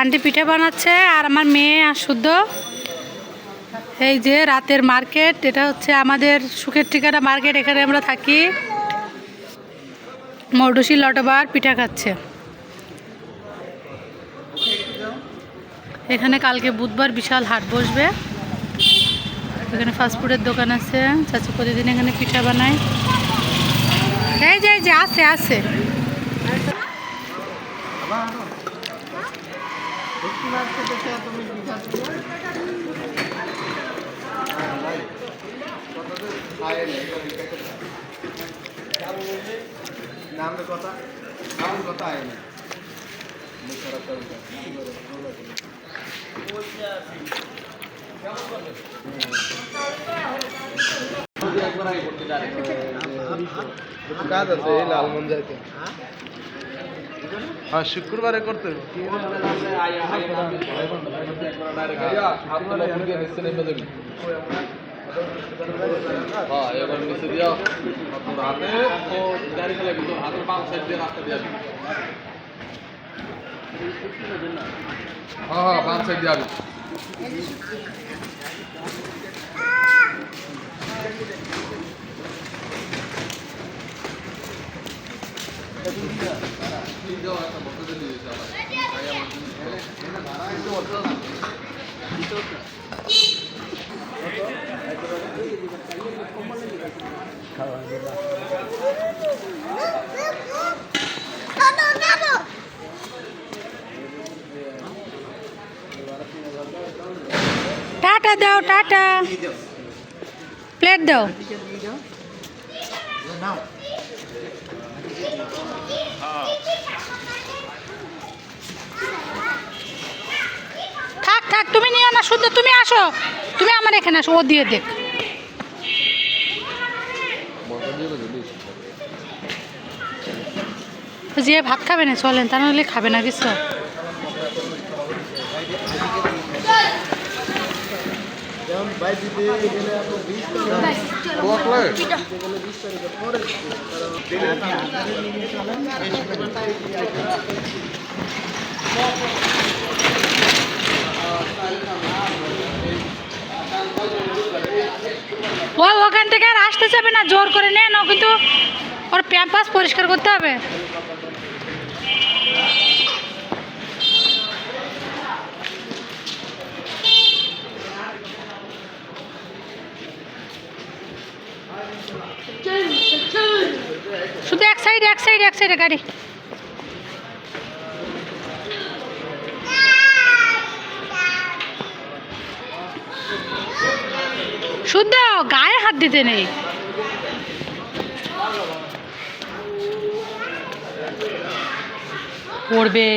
Aunty পিঠা বানাচ্ছে আর আমার মেয়ে আর শুদ্ধ। এই যে রাতের মার্কেট, এটা হচ্ছে আমাদের সুখের ঠিকানা মার্কেট, এখানে আমরা থাকি। মৌডুসি লটবার পিঠা খাচ্ছে। এখানে কালকে বুধবার বিশাল হাট বসবে। এখানে ফাস্টফুডের দোকান আছে, চাচি প্রতিদিন এখানে পিঠা বানায়। এই যে আছে আছে। কাজ আছে লালমন যাইতে, হ্যাঁ শুক্রবারে করতে হ্যাঁ বাম সাইড দিয়ে টাটা দাও, টাটা প্লেট দাও। থাক থাক, তুমি নিও না, শুদ্ধ তুমি আসো, তুমি আমার এখানে আসো, ও দিয়ে দেখ। যে ভাত খাবে না চলেন, তা নাহলে খাবে না কিছু। ও ওখান থেকে আর আসতে যাবে না, জোর করে নেন, ও কিন্তু ওর প্যাম্পাস পরিষ্কার করতে হবে। শুধু এক সাইডে গাড়ি। শুদ্ধ গায়ে হাত দিতে নেই। পড়বে।